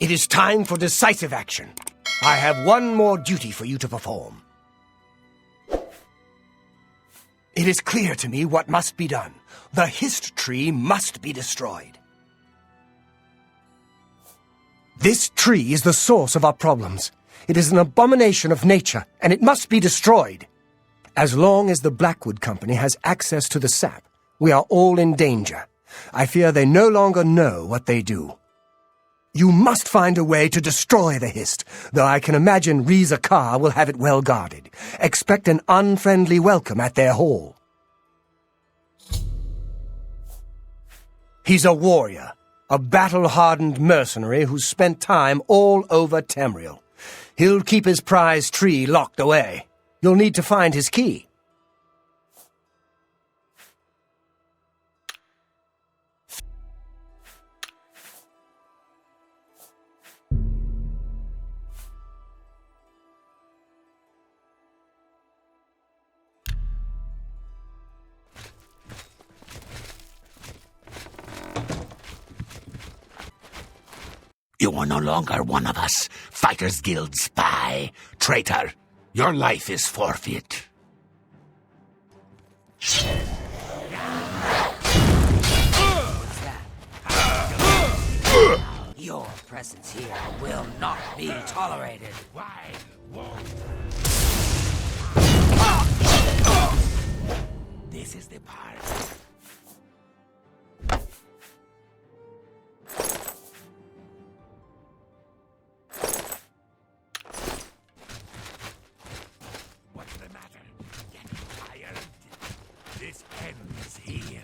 It is time for decisive action. I have one more duty for you to perform. It is clear to me what must be done. The Hist tree must be destroyed. This tree is the source of our problems. It is an abomination of nature, and it must be destroyed. As long as the Blackwood Company has access to the sap, we are all in danger. I fear they no longer know what they do. You must find a way to destroy the Hist, though I can imagine Reza Kar will have it well guarded. Expect an unfriendly welcome at their hall. He's a warrior, a battle-hardened mercenary who's spent time all over Tamriel. He'll keep his prize tree locked away. You'll need to find his key. You are no longer one of us, Fighters Guild spy. Traitor, your life is forfeit. Your presence here will not be tolerated. Why won't... This is the part. What's the matter? Getting tired? This ends here.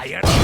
fire.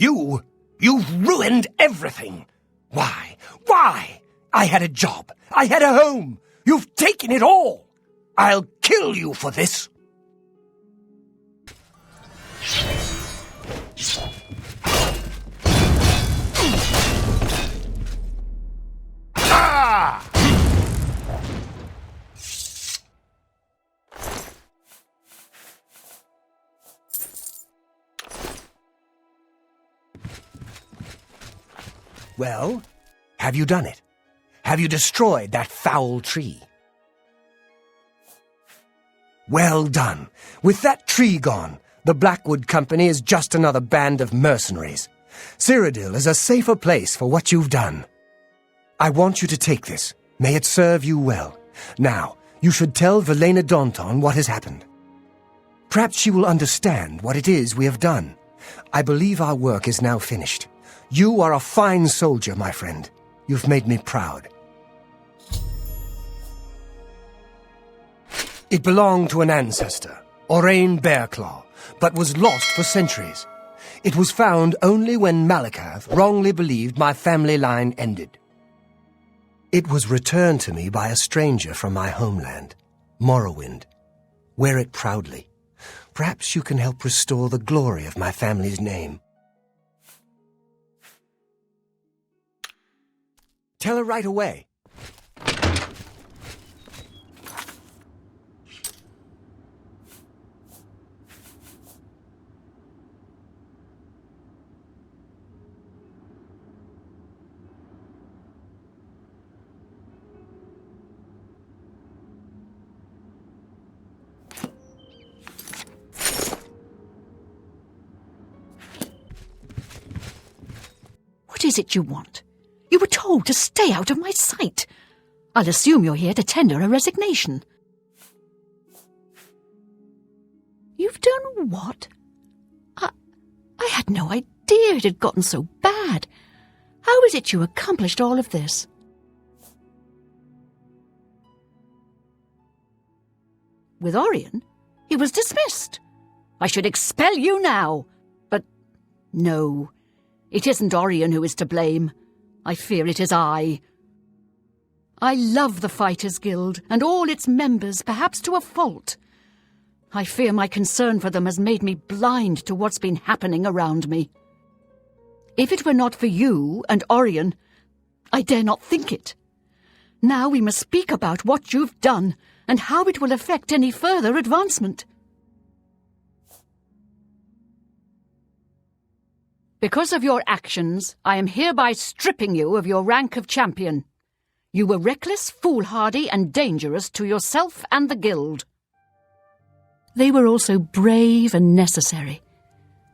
You've ruined everything! Why? Why? I had a job. I had a home. You've taken it all! I'll kill you for this! Ah! Well, have you done it? Have you destroyed that foul tree? Well done. With that tree gone, the Blackwood Company is just another band of mercenaries. Cyrodiil is a safer place for what you've done. I want you to take this. May it serve you well. Now, you should tell Velena Daunton what has happened. Perhaps she will understand what it is we have done. I believe our work is now finished. You are a fine soldier, my friend. You've made me proud. It belonged to an ancestor, Orain Bearclaw, but was lost for centuries. It was found only when Blackhat wrongly believed my family line ended. It was returned to me by a stranger from my homeland, Morrowind. Wear it proudly. Perhaps you can help restore the glory of my family's name. Tell her right away. What is it you want? You were told to stay out of my sight. I'll assume you're here to tender a resignation. You've done what? I had no idea it had gotten so bad. How is it you accomplished all of this? With Orion, he was dismissed. I should expel you now. But no, it isn't Orion who is to blame. I fear it is I. I love the Fighters Guild and all its members, perhaps to a fault. I fear my concern for them has made me blind to what's been happening around me. If it were not for you and Orion, I dare not think it. Now we must speak about what you've done and how it will affect any further advancement. Because of your actions, I am hereby stripping you of your rank of champion. You were reckless, foolhardy, and dangerous to yourself and the guild. They were also brave and necessary.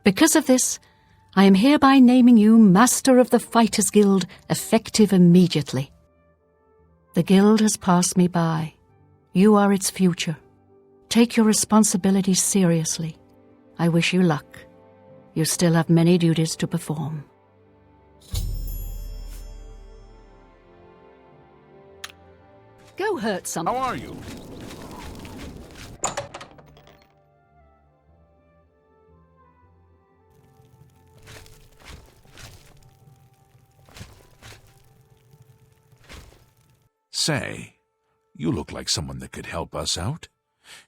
Because of this, I am hereby naming you Master of the Fighters Guild, effective immediately. The guild has passed me by. You are its future. Take your responsibilities seriously. I wish you luck. You still have many duties to perform. Go hurt someone. How are you? Say, you look like someone that could help us out.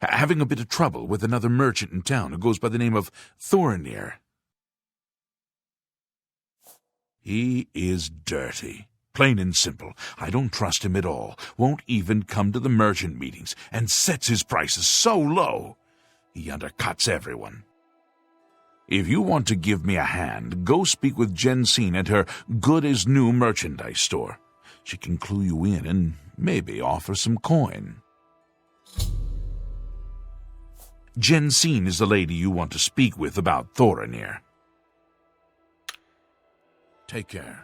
Having a bit of trouble with another merchant in town who goes by the name of Thornir. He is dirty. Plain and simple. I don't trust him at all. Won't even come to the merchant meetings, and sets his prices so low. He undercuts everyone. If you want to give me a hand, go speak with Jensine at her good-as-new merchandise store. She can clue you in and maybe offer some coin. Jensine is the lady you want to speak with about Thorinir. Take care.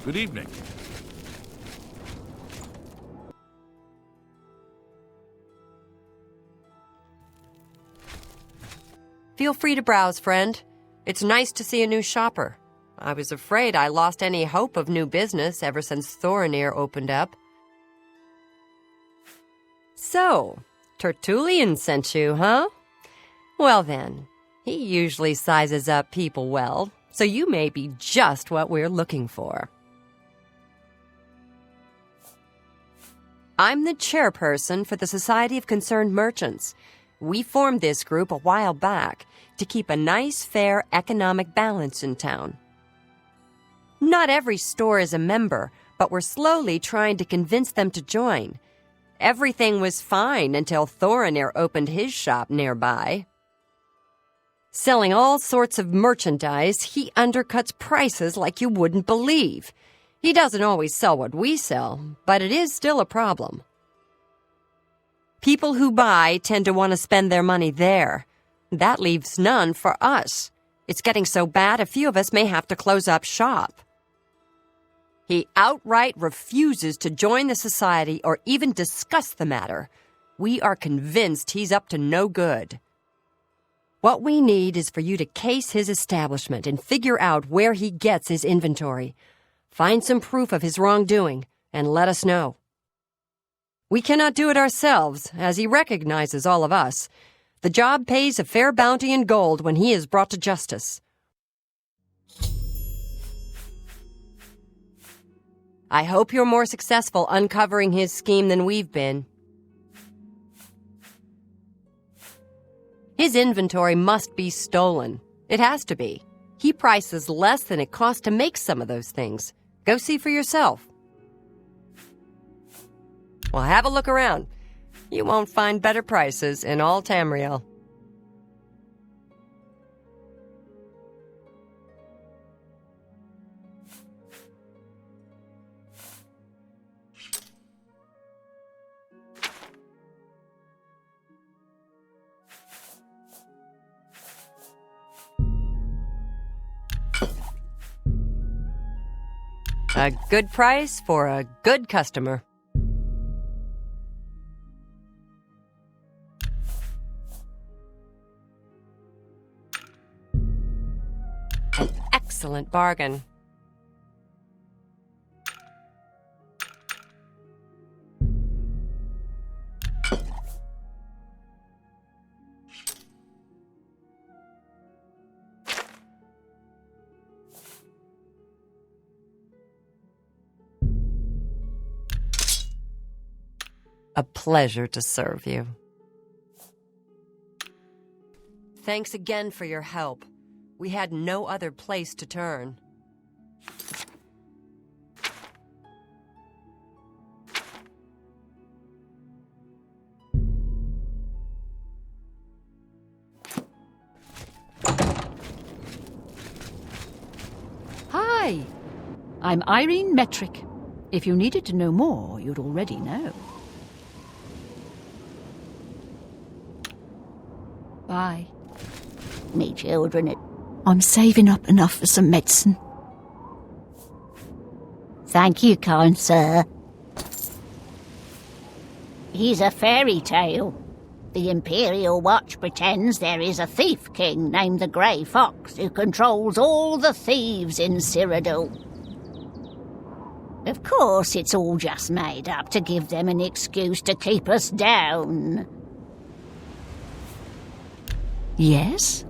Good evening. Feel free to browse, friend. It's nice to see a new shopper. I was afraid I lost any hope of new business ever since Thorinir opened up. So, Tertullian sent you, huh? Well then, He usually sizes up people well, so you may be just what we're looking for. I'm the chairperson for the Society of Concerned Merchants. We formed this group a while back to keep a nice, fair economic balance in town. Not every store is a member, but we're slowly trying to convince them to join. Everything was fine until Thorinir opened his shop nearby. Selling all sorts of merchandise, he undercuts prices like you wouldn't believe. He doesn't always sell what we sell, but it is still a problem. People who buy tend to want to spend their money there. That leaves none for us. It's getting so bad a few of us may have to close up shop. He outright refuses to join the society or even discuss the matter. We are convinced he's up to no good. What we need is for you to case his establishment and figure out where he gets his inventory. Find some proof of his wrongdoing and let us know. We cannot do it ourselves, as he recognizes all of us. The job pays a fair bounty in gold when he is brought to justice. I hope you're more successful uncovering his scheme than we've been. His inventory must be stolen. It has to be. He prices less than it costs to make some of those things. Go see for yourself. Well, have a look around. You won't find better prices in all Tamriel. A good price for a good customer. An excellent bargain. A pleasure to serve you. Thanks again for your help. We had no other place to turn. Hi, I'm Irene Metric. If you needed to know more, you'd already know. Bye. Me children, I'm saving up enough for some medicine. thank you, kind sir. He's a fairy tale. The Imperial Watch pretends there is a thief king named the Grey Fox who controls all the thieves in Cyrodiil. Of course, it's all just made up to give them an excuse to keep us down. Yes?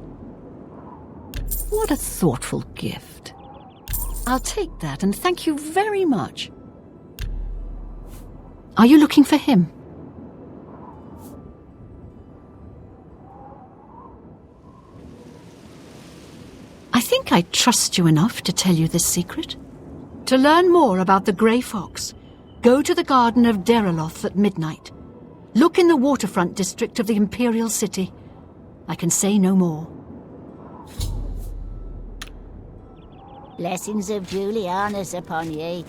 What a thoughtful gift. I'll take that and thank you very much. Are you looking for him? I think I trust you enough to tell you this secret. To learn more about the Grey Fox, go to the Garden of Deraloth at midnight. Look in the waterfront district of the Imperial City. I can say no more. Blessings of Julianus upon ye.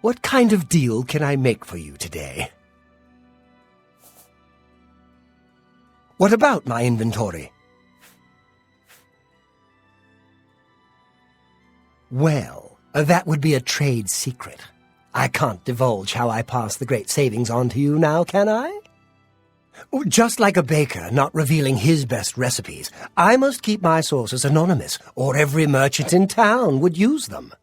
What kind of deal can I make for you today? What about my inventory? Well, that would be a trade secret. I can't divulge how I pass the great savings on to you now, can I? Just like a baker not revealing his best recipes, I must keep my sources anonymous, or every merchant in town would use them.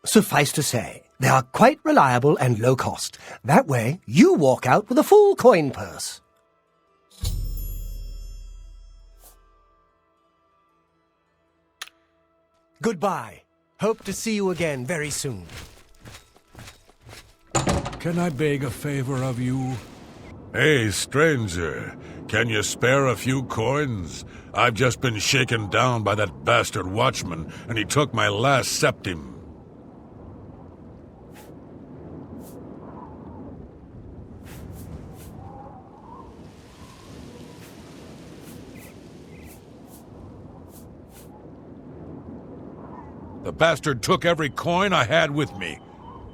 Suffice to say, they are quite reliable and low cost. That way, you walk out with a full coin purse. Goodbye. Hope to see you again very soon. Can I beg a favor of you? Hey, stranger, can you spare a few coins? I've just been shaken down by that bastard watchman, and he took my last septim. The bastard took every coin I had with me.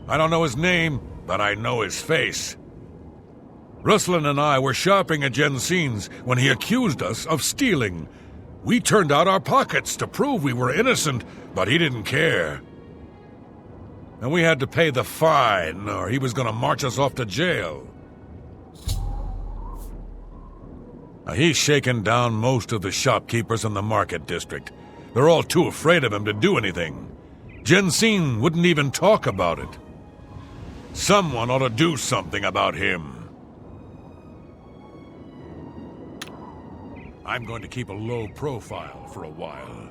I don't know his name, but I know his face. Ruslan and I were shopping at Jensen's when he accused us of stealing. We turned out our pockets to prove we were innocent, but he didn't care. And we had to pay the fine, or he was going to march us off to jail. Now, he's shaken down most of the shopkeepers in the market district. They're all too afraid of him to do anything. Jensen wouldn't even talk about it. Someone ought to do something about him. I'm going to keep a low profile for a while.